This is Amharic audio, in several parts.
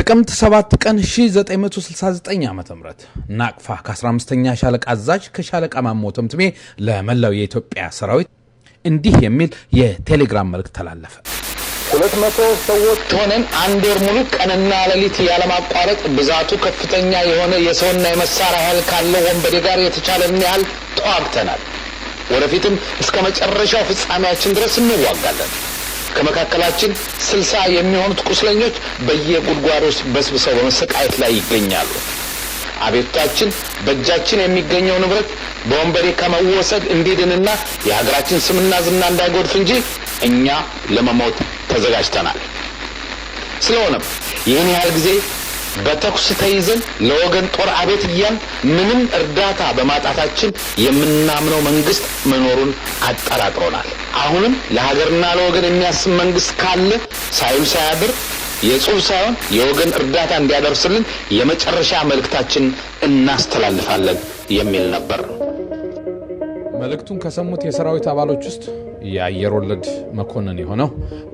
ጥቅምት 7 ቀን 1969 ዓ.ም ናቅፋ ከ15ኛ ሻለቃ አዛዥ ከሻለቃ ማሞ ተምትሜ ለመላው የኢትዮጵያ ሰራዊት እንዲህ የሚል የቴሌግራም መልእክት ተላለፈ። 200 ሰዎች ሆነን አንድ ወር ሙሉ ቀንና ሌሊት ያለማቋረጥ ብዛቱ ከፍተኛ የሆነ የሰውና የመሳሪያ ኃይል ካለው ወንበዴ ጋር የተቻለን ያህል ተዋግተናል። ወደፊትም እስከ መጨረሻው ፍጻሜያችን ድረስ እንዋጋለን። ከመካከላችን 60 የሚሆኑት ቁስለኞች በየጉድጓዶች በስብሰው በመሰቃየት ላይ ይገኛሉ። አቤቱታችን በእጃችን የሚገኘው ንብረት በወንበዴ ከመወሰድ እንዲድንና የሀገራችን ስምና ዝና እንዳይጎድፍ እንጂ እኛ ለመሞት ተዘጋጅተናል። ስለሆነም ይህን ያህል ጊዜ በተኩስ ተይዘን ለወገን ጦር አቤት እያን ምንም እርዳታ በማጣታችን የምናምነው መንግስት መኖሩን አጠራጥሮናል። አሁንም ለሀገርና ለወገን የሚያስብ መንግስት ካለ ሳይውል ሳያድር የጽሁፍ ሳይሆን የወገን እርዳታ እንዲያደርስልን የመጨረሻ መልእክታችን እናስተላልፋለን የሚል ነበር። መልእክቱን ከሰሙት የሰራዊት አባሎች ውስጥ የአየር ወለድ መኮንን የሆነው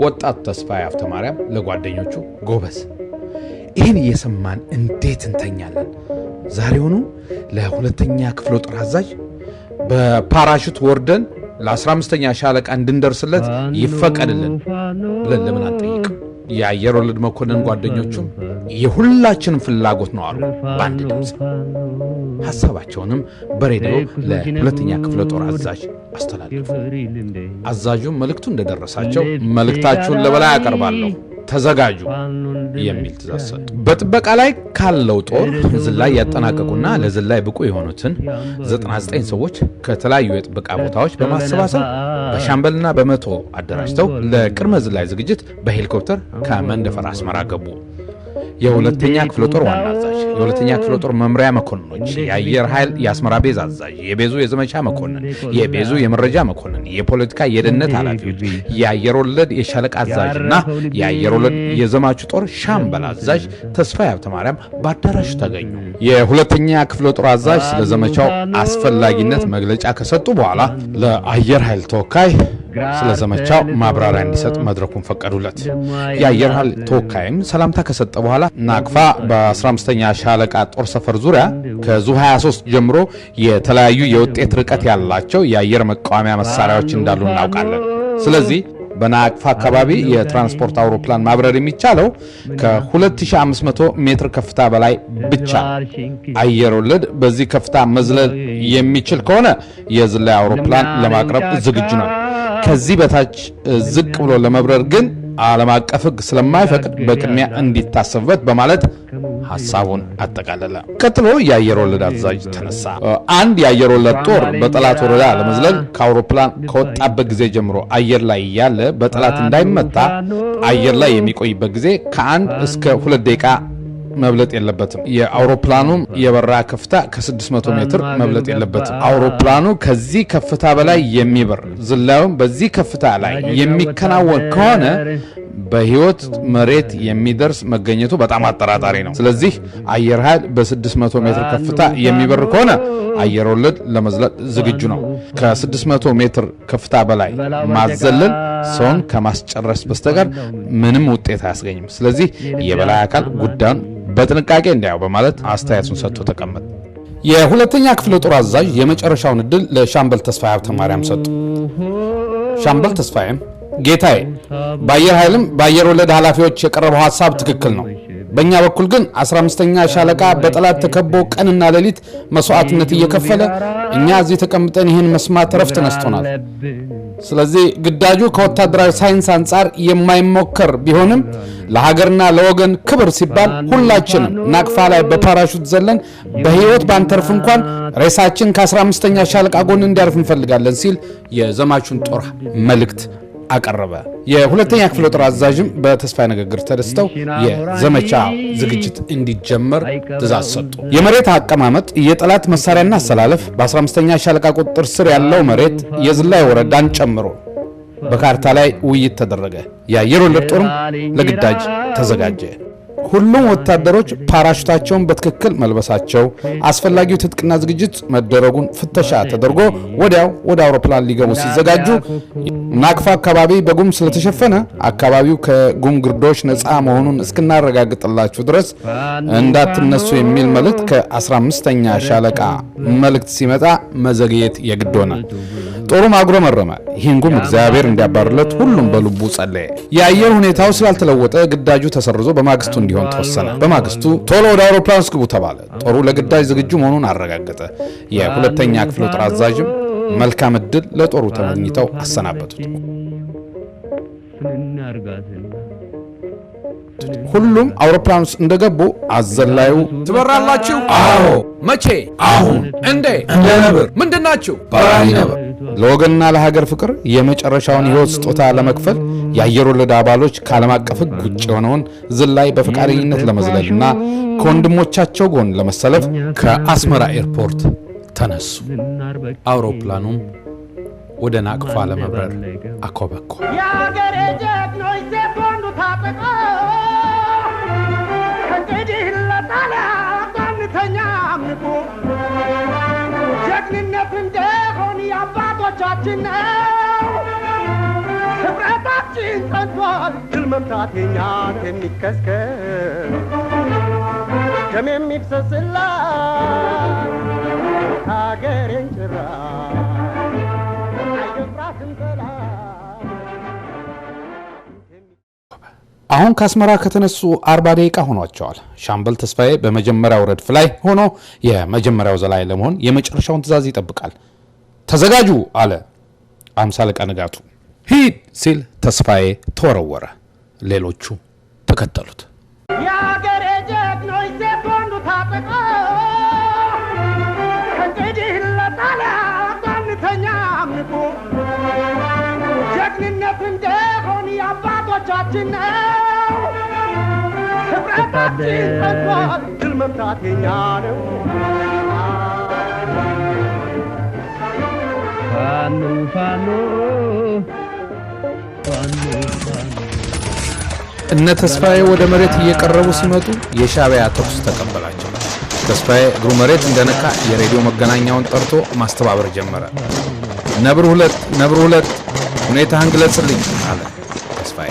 ወጣት ተስፋዬ ሀብተማርያም ለጓደኞቹ ጎበዝ ይህን እየሰማን እንዴት እንተኛለን? ዛሬውኑ ለሁለተኛ ክፍለ ጦር አዛዥ በፓራሹት ወርደን ለ15ኛ ሻለቃ እንድንደርስለት ይፈቀድልን ብለን ለምን አንጠይቅም? የአየር ወለድ መኮንን ጓደኞቹም የሁላችንም ፍላጎት ነው አሉ በአንድ ድምፅ። ሐሳባቸውንም በሬዲዮ ለሁለተኛ ክፍለ ጦር አዛዥ አስተላለፉ። አዛዡም መልእክቱ እንደደረሳቸው መልእክታችሁን ለበላይ አቀርባለሁ ተዘጋጁ የሚል ትእዛዝ ሰጡ። በጥበቃ ላይ ካለው ጦር ዝላይ ያጠናቀቁና ለዝላይ ብቁ የሆኑትን 99 ሰዎች ከተለያዩ የጥበቃ ቦታዎች በማሰባሰብ በሻምበልና በመቶ አደራጅተው ለቅድመ ዝላይ ዝግጅት በሄሊኮፕተር ከመንደፈር አስመራ ገቡ። የሁለተኛ ክፍለ ጦር ዋና አዛዥ፣ የሁለተኛ ክፍለ ጦር መምሪያ መኮንኖች፣ የአየር ኃይል የአስመራ ቤዝ አዛዥ፣ የቤዙ የዘመቻ መኮንን፣ የቤዙ የመረጃ መኮንን፣ የፖለቲካ የደህንነት ኃላፊዎች፣ የአየር ወለድ የሻለቃ አዛዥና የአየር ወለድ የዘማቹ ጦር ሻምበል አዛዥ ተስፋዬ ሀብተማርያም በአዳራሹ ተገኙ። የሁለተኛ ክፍለ ጦር አዛዥ ስለ ዘመቻው አስፈላጊነት መግለጫ ከሰጡ በኋላ ለአየር ኃይል ተወካይ ስለ ዘመቻው ማብራሪያ እንዲሰጥ መድረኩን ፈቀዱለት። የአየር ኃይል ተወካይም ሰላምታ ከሰጠ በኋላ ናቅፋ በ15ኛ ሻለቃ ጦር ሰፈር ዙሪያ ከዙ 23 ጀምሮ የተለያዩ የውጤት ርቀት ያላቸው የአየር መቃወሚያ መሳሪያዎች እንዳሉ እናውቃለን። ስለዚህ በናቅፋ አካባቢ የትራንስፖርት አውሮፕላን ማብረር የሚቻለው ከ2500 ሜትር ከፍታ በላይ ብቻ። አየር ወለድ በዚህ ከፍታ መዝለል የሚችል ከሆነ የዝላይ አውሮፕላን ለማቅረብ ዝግጁ ነው። ከዚህ በታች ዝቅ ብሎ ለመብረር ግን ዓለም አቀፍ ሕግ ስለማይፈቅድ በቅድሚያ እንዲታሰብበት በማለት ሐሳቡን አጠቃለለ። ቀጥሎ የአየር ወለድ አዛዥ ተነሳ። አንድ የአየር ወለድ ጦር በጠላት ወረዳ ለመዝለል ከአውሮፕላን ከወጣበት ጊዜ ጀምሮ አየር ላይ ያለ በጠላት እንዳይመታ አየር ላይ የሚቆይበት ጊዜ ከ1 እስከ 2 ደቂቃ መብለጥ የለበትም። የአውሮፕላኑም የበረራ ከፍታ ከ600 ሜትር መብለጥ የለበትም። አውሮፕላኑ ከዚህ ከፍታ በላይ የሚበር ዝላዩም በዚህ ከፍታ ላይ የሚከናወን ከሆነ በህይወት መሬት የሚደርስ መገኘቱ በጣም አጠራጣሪ ነው። ስለዚህ አየር ኃይል በ600 ሜትር ከፍታ የሚበር ከሆነ አየር ወለድ ለመዝለል ዝግጁ ነው። ከ600 ሜትር ከፍታ በላይ ማዘለል ሰውን ከማስጨረስ በስተቀር ምንም ውጤት አያስገኝም። ስለዚህ የበላይ አካል ጉዳዩን በጥንቃቄ እንዲያው በማለት አስተያየቱን ሰጥቶ ተቀመጠ። የሁለተኛ ክፍለ ጦር አዛዥ የመጨረሻውን እድል ለሻምበል ተስፋዬ ሀብተማርያም ሰጡ። ሻምበል ተስፋዬም ጌታዬ፣ በአየር ኃይልም በአየር ወለድ ኃላፊዎች የቀረበው ሐሳብ ትክክል ነው። በእኛ በኩል ግን 15ኛ ሻለቃ በጠላት ተከቦ ቀንና ሌሊት መስዋዕትነት እየከፈለ እኛ እዚህ ተቀምጠን ይህን መስማት ረፍት ነስቶናል። ስለዚህ ግዳጁ ከወታደራዊ ሳይንስ አንጻር የማይሞከር ቢሆንም ለሀገርና ለወገን ክብር ሲባል ሁላችንም ናቅፋ ላይ በፓራሹት ዘለን በህይወት ባንተርፍ እንኳን ሬሳችን ከ15ኛ ሻለቃ ጎን እንዲያርፍ እንፈልጋለን ሲል የዘማቹን ጦር መልእክት አቀረበ። የሁለተኛ ክፍለ ጦር አዛዥም በተስፋዬ ንግግር ተደስተው የዘመቻ ዝግጅት እንዲጀመር ትእዛዝ ሰጡ። የመሬት አቀማመጥ፣ የጠላት መሳሪያና አሰላለፍ፣ በ15ኛ ሻለቃ ቁጥጥር ስር ያለው መሬት የዝላይ ወረዳን ጨምሮ በካርታ ላይ ውይይት ተደረገ። የአየር ወለድ ጦርም ለግዳጅ ተዘጋጀ። ሁሉም ወታደሮች ፓራሹታቸውን በትክክል መልበሳቸው፣ አስፈላጊው ትጥቅና ዝግጅት መደረጉን ፍተሻ ተደርጎ ወዲያው ወደ አውሮፕላን ሊገቡ ሲዘጋጁ ናቅፋ አካባቢ በጉም ስለተሸፈነ አካባቢው ከጉም ግርዶሽ ነፃ መሆኑን እስክናረጋግጥላችሁ ድረስ እንዳትነሱ የሚል መልእክት ከ15ኛ ሻለቃ መልእክት ሲመጣ መዘግየት የግድ ሆነ። ጦሩ ማጉረመረመ። ይህን ጉም እግዚአብሔር እንዲያባርለት ሁሉም በልቡ ጸለየ። የአየር ሁኔታው ስላልተለወጠ ግዳጁ ተሰርዞ በማግስቱ እንዲሆን ተወሰነ። በማግስቱ ቶሎ ወደ አውሮፕላን እስግቡ ተባለ። ጦሩ ለግዳጅ ዝግጁ መሆኑን አረጋገጠ። የሁለተኛ ክፍለ ጦር አዛዥም መልካም ዕድል ለጦሩ ተመኝተው አሰናበቱት። ሁሉም አውሮፕላን ውስጥ እንደገቡ አዘላዩ ትበራላችሁ? አዎ። መቼ? አሁን። እንዴ? እንደ ነብር። ምንድናችሁ? በራሪ ነብር። ለወገንና ለሀገር ፍቅር የመጨረሻውን ሕይወት ስጦታ ለመክፈል የአየር ወለድ አባሎች ከዓለም አቀፍ ሕግ ውጭ የሆነውን ዝላይ በፈቃደኝነት ለመዝለልና ከወንድሞቻቸው ጎን ለመሰለፍ ከአስመራ ኤርፖርት ተነሱ። አውሮፕላኑም ወደ ናቅፋ ለመብረር አኮበኮ። የአገሬ ጀግኖች ሴት ወንዱ ታጠቀ ከእንግዲህ ለጣሊያን አንተኛም ንቁ። ጀግንነት እንደሆን የአባቶቻችን ነው። ህብረታችን ጸንቷል። ድል መምታት የኛ የሚከስከስ ደም የሚፍሰስላት ሀገሬን ጭራ አሁን ከአስመራ ከተነሱ 40 ደቂቃ ሆኗቸዋል። ሻምበል ተስፋዬ በመጀመሪያው ረድፍ ላይ ሆኖ የመጀመሪያው ዘላይ ለመሆን የመጨረሻውን ትዕዛዝ ይጠብቃል። ተዘጋጁ አለ 50 አለቃ ንጋቱ። ሂድ ሲል ተስፋዬ ተወረወረ። ሌሎቹ ተከተሉት። የአገሬ ጀግኖች ሴት ወንዱ ታጠቀ ከእንግዲህ ለጣሊያን አንተኛም ንቁ። ጀግንነት እንደሆን የአባቶቻችን ነው። ህብረታችን ጸንቷል። ድል መምታት የኛ ነው። ፋኖ ፋኖ ፋኖ ፋኖ። እነ ተስፋዬ ወደ መሬት እየቀረቡ ሲመጡ የሻዕቢያ ተኩስ ተቀበላቸው። ተስፋዬ እግሩ መሬት እንደነካ የሬዲዮ መገናኛውን ጠርቶ ማስተባበር ጀመረ። ነብር ሁለት ሁኔታህን ግለጽልኝ አለ ተስፋዬ።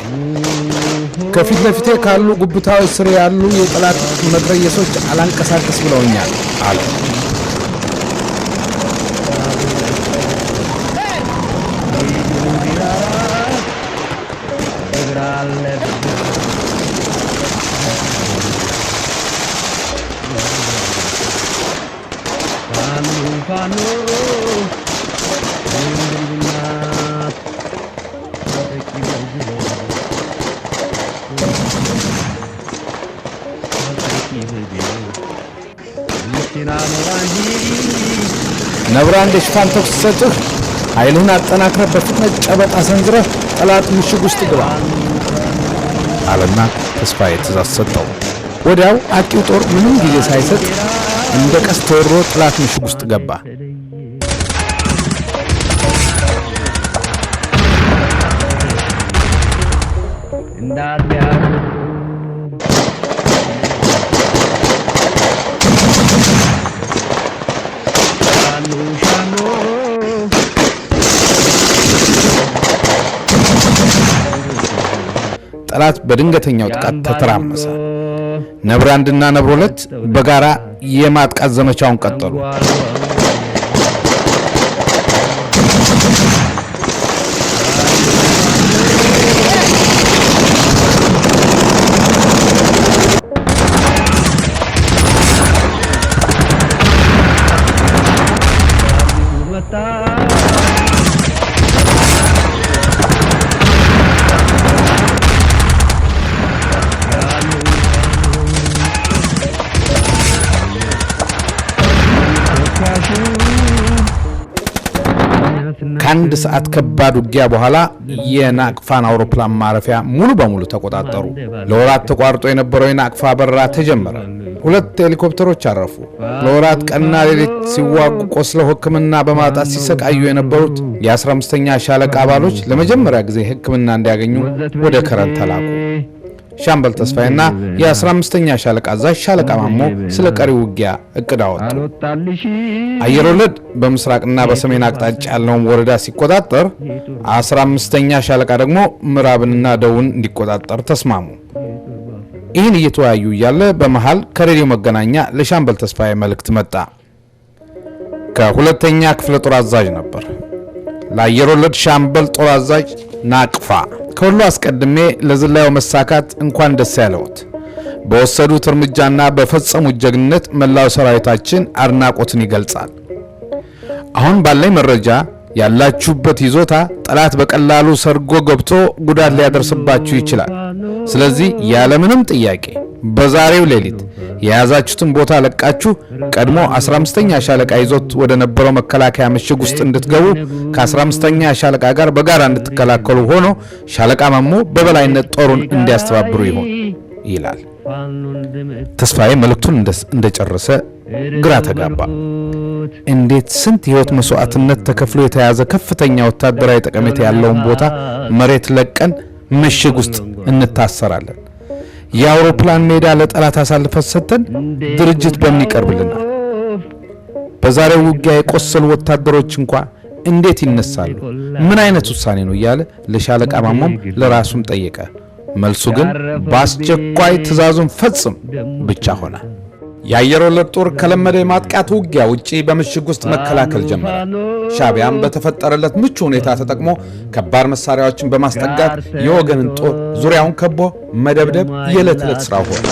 ከፊት ለፊቴ ካሉ ጉብታዎች ስር ያሉ የጠላት መትረየሶች አላንቀሳቀስ ብለውኛል አለ። ነብራ እንደ ሽፋን ተኩስ ሰጥህ ኃይልህን አጠናክረህ በፍጥነት ጨበጣ ሰንዝረህ ጠላት ምሽግ ውስጥ ግባ አለና ተስፋዬ ትእዛዝ ሰጠው። ወዲያው አጥቂው ጦር ምንም ጊዜ ሳይሰጥ እንደ ቀስት ተወርሮ ጠላት ምሽግ ውስጥ ገባ። ጠላት በድንገተኛው ጥቃት ተተራመሰ። ነብር አንድና ነብር ሁለት በጋራ የማጥቃት ዘመቻውን ቀጠሉ። ከአንድ ሰዓት ከባድ ውጊያ በኋላ የናቅፋን አውሮፕላን ማረፊያ ሙሉ በሙሉ ተቆጣጠሩ። ለወራት ተቋርጦ የነበረው የናቅፋ በረራ ተጀመረ። 2 ሄሊኮፕተሮች አረፉ። ለወራት ቀንና ሌሊት ሲዋጉ ቆስለው ሕክምና በማጣት ሲሰቃዩ የነበሩት የ15ኛ ሻለቃ አባሎች ለመጀመሪያ ጊዜ ሕክምና እንዲያገኙ ወደ ከረን ተላኩ። ሻምበል ተስፋዬና የ15ኛ ሻለቃ አዛዥ ሻለቃ ማሞ ስለ ቀሪው ውጊያ እቅድ አወጡ። አየር ወለድ በምስራቅና በሰሜን አቅጣጫ ያለውን ወረዳ ሲቆጣጠር 15ኛ ሻለቃ ደግሞ ምዕራብንና ደቡብን እንዲቆጣጠር ተስማሙ። ይህን እየተወያዩ እያለ በመሃል ከሬዲዮ መገናኛ ለሻምበል ተስፋዬ መልእክት መጣ። ከሁለተኛ ክፍለ ጦር አዛዥ ነበር። ለአየር ወለድ ሻምበል ጦር አዛዥ ናቅፋ ከሁሉ አስቀድሜ ለዝላዩ መሳካት እንኳን ደስ ያለዎት። በወሰዱት እርምጃና በፈጸሙት ጀግንነት መላው ሰራዊታችን አድናቆትን ይገልጻል። አሁን ባለኝ መረጃ ያላችሁበት ይዞታ ጠላት በቀላሉ ሰርጎ ገብቶ ጉዳት ሊያደርስባችሁ ይችላል። ስለዚህ ያለምንም ጥያቄ በዛሬው ሌሊት የያዛችሁትን ቦታ ለቃችሁ ቀድሞ 15ኛ ሻለቃ ይዞት ወደ ነበረው መከላከያ ምሽግ ውስጥ እንድትገቡ ከ15ኛ ሻለቃ ጋር በጋራ እንድትከላከሉ ሆኖ ሻለቃ ማሞ በበላይነት ጦሩን እንዲያስተባብሩ ይሆን ይላል። ተስፋዬ መልእክቱን እንደጨረሰ ግራ ተጋባ። እንዴት ስንት ህይወት መስዋዕትነት ተከፍሎ የተያዘ ከፍተኛ ወታደራዊ ጠቀሜታ ያለውን ቦታ መሬት ለቀን ምሽግ ውስጥ እንታሰራለን? የአውሮፕላን ሜዳ ለጠላት አሳልፈን ሰጥተን ድርጅት በምን ይቀርብልናል? በዛሬው ውጊያ የቆሰሉ ወታደሮች እንኳን እንዴት ይነሳሉ? ምን አይነት ውሳኔ ነው እያለ ለሻለቃ ማሞም ለራሱም ጠየቀ። መልሱ ግን በአስቸኳይ ትዕዛዙን ፈጽም ብቻ ሆነ። የአየር ወለድ ጦር ከለመደ የማጥቃት ውጊያ ውጪ በምሽግ ውስጥ መከላከል ጀመረ። ሻቢያም በተፈጠረለት ምቹ ሁኔታ ተጠቅሞ ከባድ መሳሪያዎችን በማስጠጋት የወገንን ጦር ዙሪያውን ከቦ መደብደብ የዕለት ዕለት ሥራው ሆነ።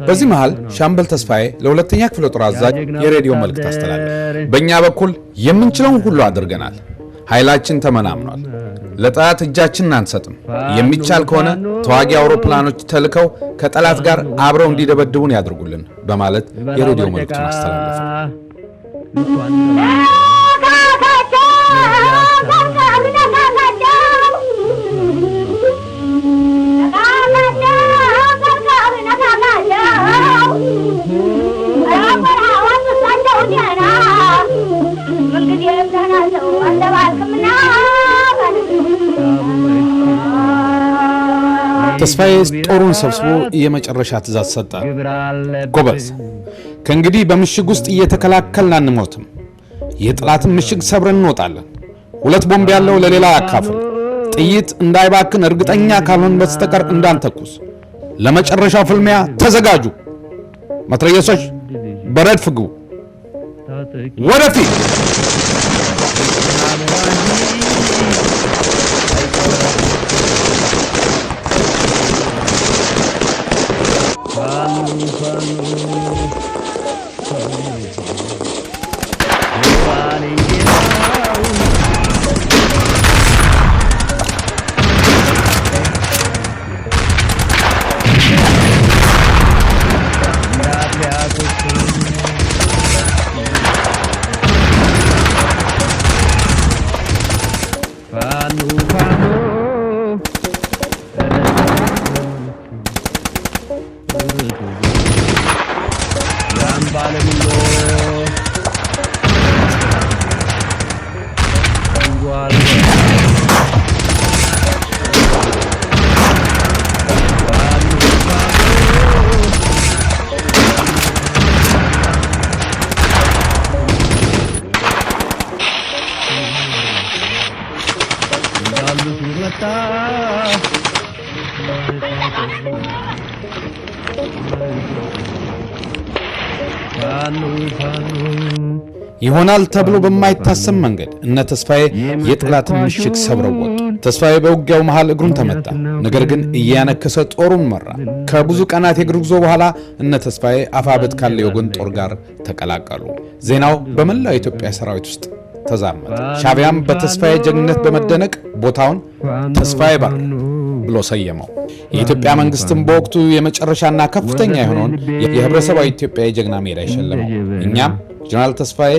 በዚህ መሃል ሻምበል ተስፋዬ ለሁለተኛ ክፍለ ጦር አዛዥ የሬዲዮ መልእክት አስተላለፈ። በእኛ በኩል የምንችለውን ሁሉ አድርገናል። ኃይላችን ተመናምኗል። ለጠላት እጃችንን አንሰጥም። የሚቻል ከሆነ ተዋጊ አውሮፕላኖች ተልከው ከጠላት ጋር አብረው እንዲደበድቡን ያድርጉልን በማለት የሬዲዮ መልእክቱን አስተላለፈ። ተስፋዬ ጦሩን ሰብስቦ የመጨረሻ ትዕዛዝ ሰጠ። ጎበዝ፣ ከእንግዲህ በምሽግ ውስጥ እየተከላከልን አንሞትም። የጠላትን ምሽግ ሰብረን እንወጣለን። 2 ቦምብ ያለው ለሌላ ያካፍል። ጥይት እንዳይባክን እርግጠኛ ካልሆን በስተቀር እንዳንተኩስ። ለመጨረሻው ፍልሚያ ተዘጋጁ። መትረየሶች በረድፍ ግቡ። ወደፊት! ይሆናል ተብሎ በማይታሰብ መንገድ እነ ተስፋዬ የጠላትን ምሽግ ሰብረው ወጡ። ተስፋዬ በውጊያው መሃል እግሩን ተመታ። ነገር ግን እያነከሰ ጦሩን መራ። ከብዙ ቀናት የእግር ጉዞ በኋላ እነ ተስፋዬ አፋብት ካለ የወገን ጦር ጋር ተቀላቀሉ። ዜናው በመላው የኢትዮጵያ ሰራዊት ውስጥ ተዛመተ። ሻዕቢያም በተስፋዬ ጀግንነት በመደነቅ ቦታውን ተስፋዬ በር ብሎ ሰየመው። የኢትዮጵያ መንግስትም በወቅቱ የመጨረሻና ከፍተኛ የሆነውን የህብረተሰባዊ ኢትዮጵያ የጀግና ሜዳ ይሸለመው። እኛም ጀነራል ተስፋዬ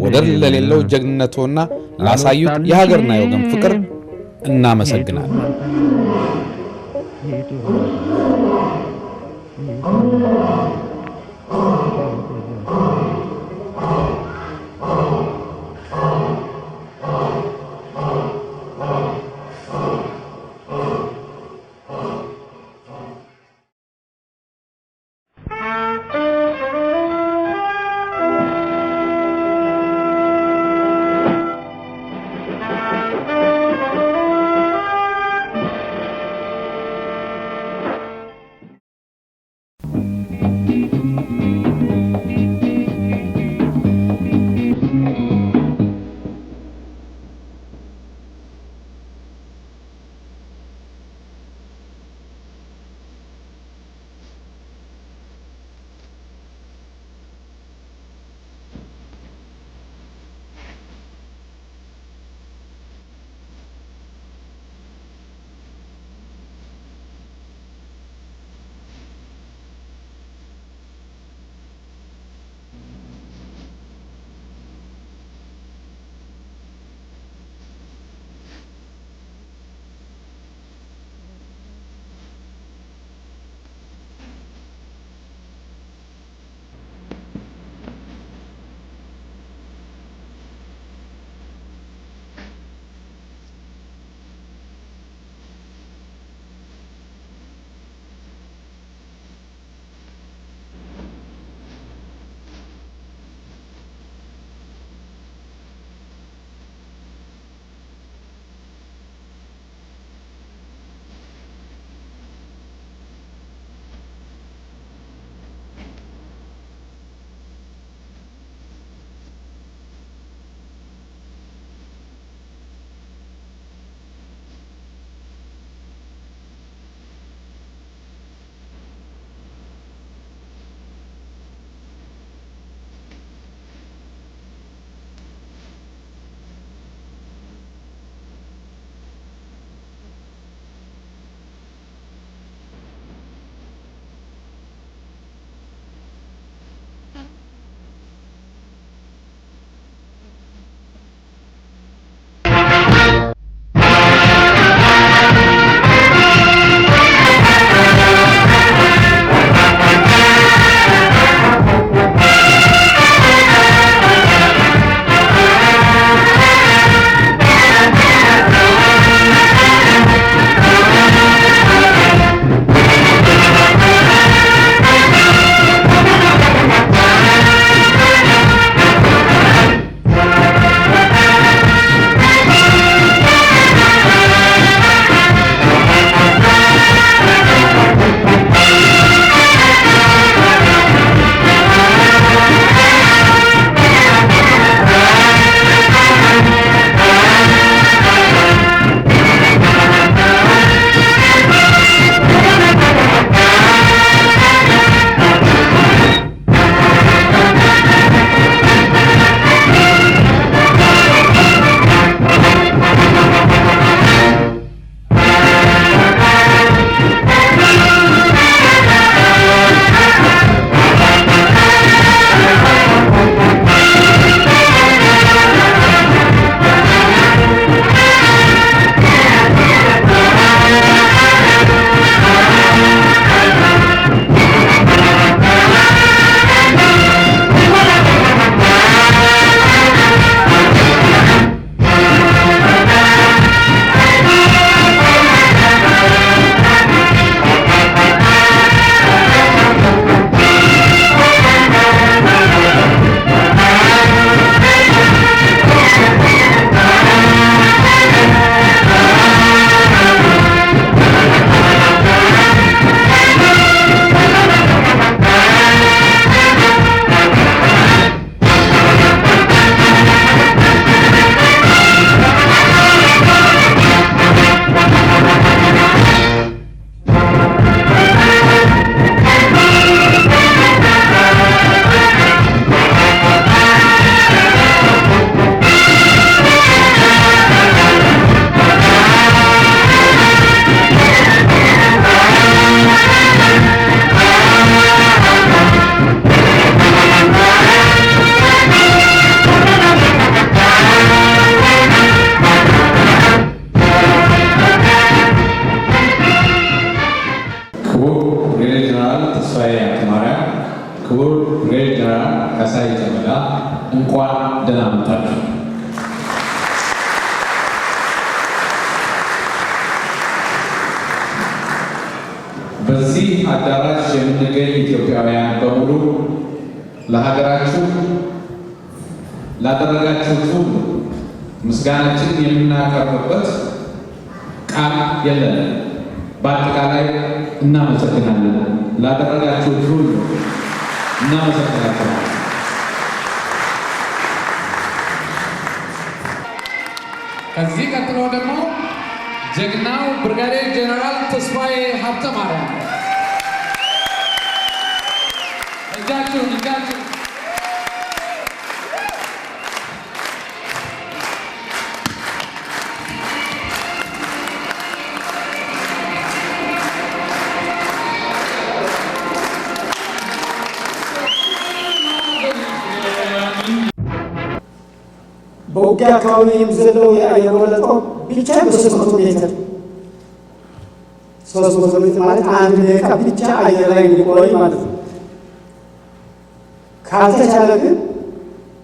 ወደር ለሌለው ጀግንነቱና ላሳዩት የሀገርና የወገን ፍቅር እናመሰግናለን። በዚህ አዳራሽ የምንገኝ ኢትዮጵያውያን በሙሉ ለሀገራችሁ ላደረጋችሁት ሁሉ ምስጋናችን የምናቀርብበት ቃል የለንም። በአጠቃላይ እናመሰግናለን። ላደረጋችሁት ሁሉ እናመሰግናለን። ከዚህ ቀጥሎ ደግሞ ጀግናው ብርጋዴር ጄኔራል ተስፋዬ ሀብተማርያም እጃችሁን በውጊያ አካባቢ የሚዘለው የአየር ወለድ ብቻ በ300 ሜትር 300 ሜትር ማለት አንድ ደቂቃ ብቻ አየር ላይ እንዲቆይ ማለት ነው። ካልተቻለ ግን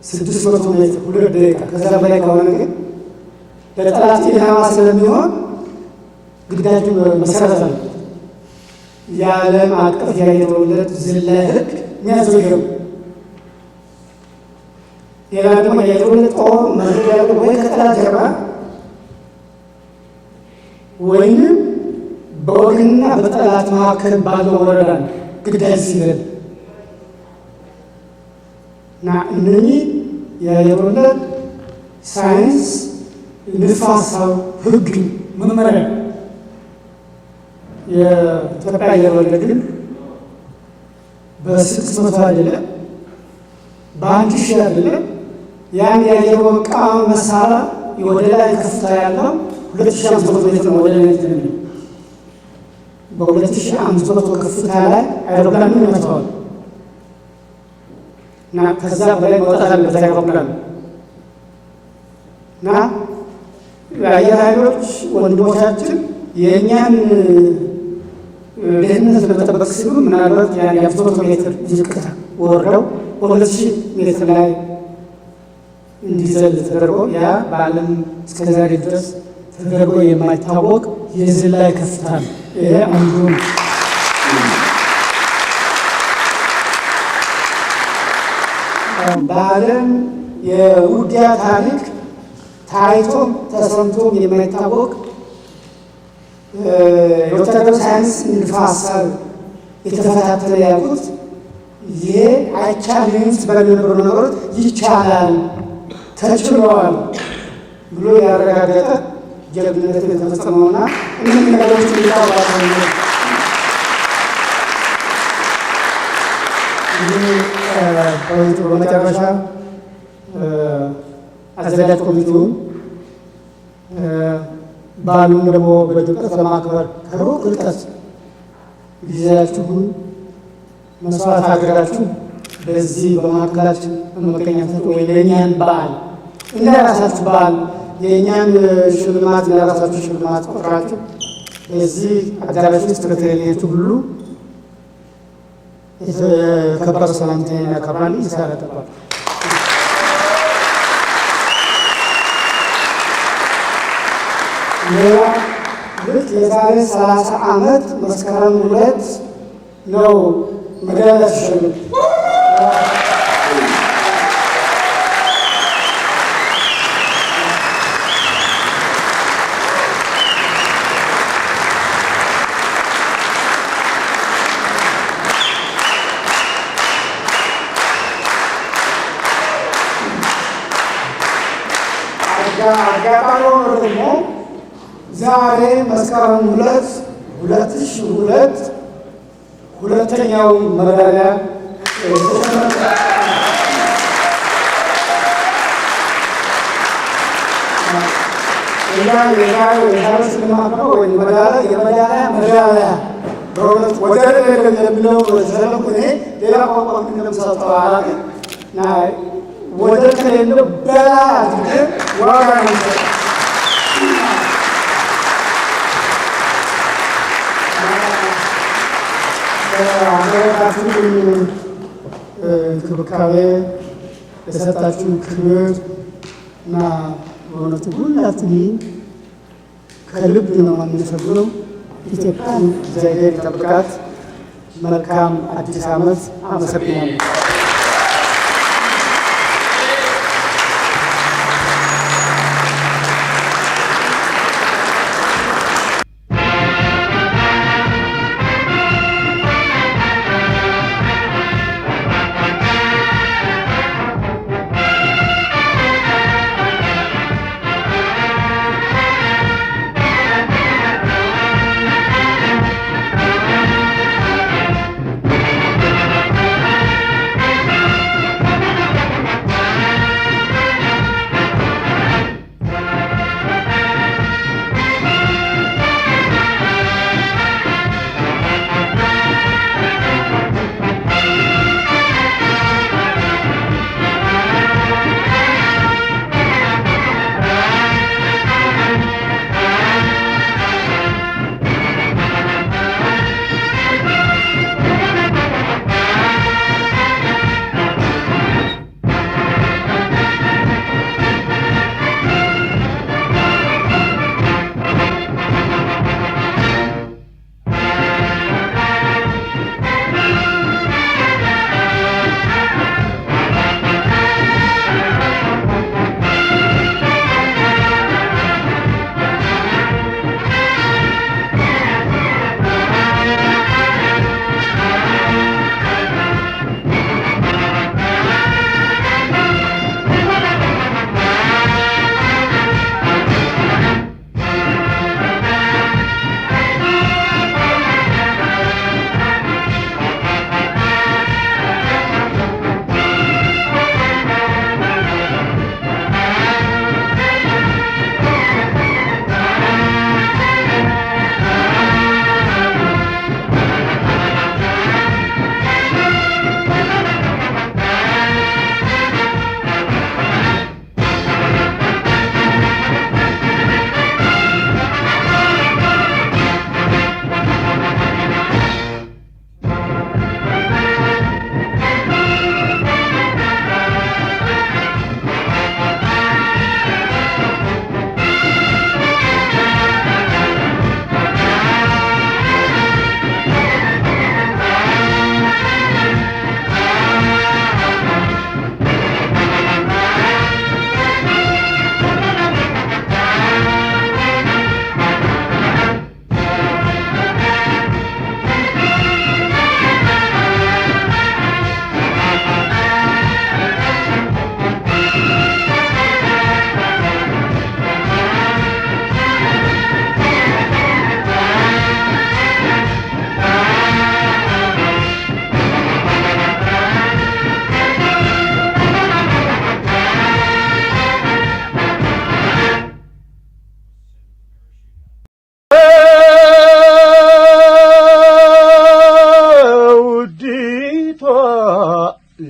600 ሜትር 2 ደቂቃ ከዛ በላይ ከሆነ ግን ለጠላት ኢላማ ስለሚሆን ግዳጁ መሰረት ነው። የዓለም አቀፍ የአየር ወለድ ዝላይ ሕግ የሚያዘው ሌላ ደግሞ የአየር ወለድ ጦር መድረግ ያለው ወይ ከጠላት ጀርባ ወይም በወገንና በጠላት መካከል ባለው ወረዳ ግዳጅ ሲገል እና እነኚህ የአየር ወለድ ሳይንስ ንድፈ ሀሳብ ሕግ መመሪያ የኢትዮጵያ አየር ወለድ ግን በ600 አይደለም በ1000 አይደለም ያን የአየር መቃወም መሳሪያ ወደ ላይ ከፍታ ያለው 2500 ሜትር ወደ ላይ ነው። በ2500 ከፍታ ላይ አይሮፕላን ይመታዋል እና ከዛ በላይ መውጣት አለበት አይሮፕላን እና የአየር ኃይሎች ወንድሞቻችን የእኛን ደህንነት ለመጠበቅ ሲሉ ምናልባት የ500 ሜትር ዝቅታ ወርደው በ2000 ሜትር ላይ እንዲዘል ተደርጎ ያ በዓለም እስከዛሬ ድረስ ተደርጎ የማይታወቅ የዝላይ ከፍታ ነው። ይሄ አንዱ በዓለም የውጊያ ታሪክ ታይቶም ተሰምቶም የማይታወቅ የወታደራዊ ሳይንስ ንድፈ ሀሳብ የተፈታተነ ያልኩት ይሄ አይቻልም በነበሩ ነገሮች ይቻላል ተችሏል ብሎ ያረጋገጠ ጀግንነት የተፈጸመውና እነዚህ ነገሮች እንዲታወቁ በመጨረሻ አዘጋጅ ኮሚቴውን በዓሉን ደግሞ በድምቀት ለማክበር ከሩቅ ርቀት ጊዜያችሁን መስዋዕት አድርጋችሁ በዚህ በማዕከላችን በመገኘታችሁ ወይ ለእኛን በዓል እንደ ራሳችሁ በዓል የእኛን ሽልማት ለራሳችሁ ሽልማት ቆጥራችሁ በዚህ አዳራሽ ውስጥ ከተገኛችሁ ሁሉ የተከበረ ሰላምታዬን ያቀርባል። ይሳራ ተባለ። ልክ የዛሬ 30 ዓመት መስከረም 2 ነው መድኃኒት ተሸልሞ አጋጣሚ ሆኖ ደግሞ ዛሬ መስከረም 2002 ሁለተኛው መዳሊያ ወደ ከሌለው በላይ አድርገን ዋጋ ነው ሀገራችን እንክብካቤ የሰጣችሁ ክብር እና በእውነቱ ሁላችንም ከልብ ነው የምናመሰግነው። ኢትዮጵያን እግዚአብሔር ይጠብቃት። መልካም አዲስ ዓመት። አመሰግናለሁ።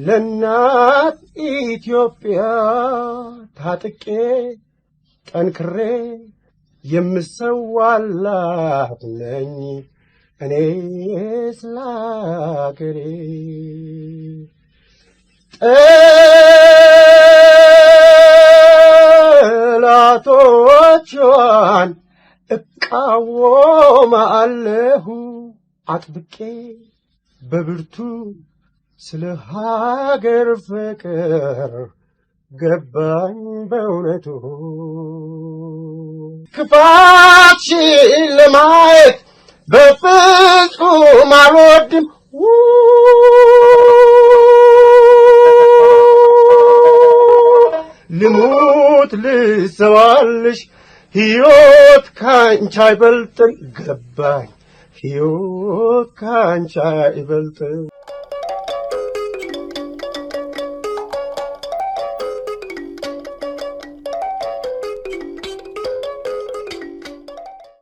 ለናት ኢትዮጵያ ታጥቄ ጠንክሬ የምሰዋላት ነኝ እኔ ስለ አገሬ። ጠላቶቿን እቃወማለሁ አጥብቄ በብርቱ ስለ ሀገር ፍቅር ገባኝ በእውነቱ። ክፋትሽን ለማየት በፍጹም አልወድም። ልሙት ልሰዋልሽ ሕይወት ካንቺ አይበልጥም ገባኝ ሕይወት ካንቺ አይበልጥም።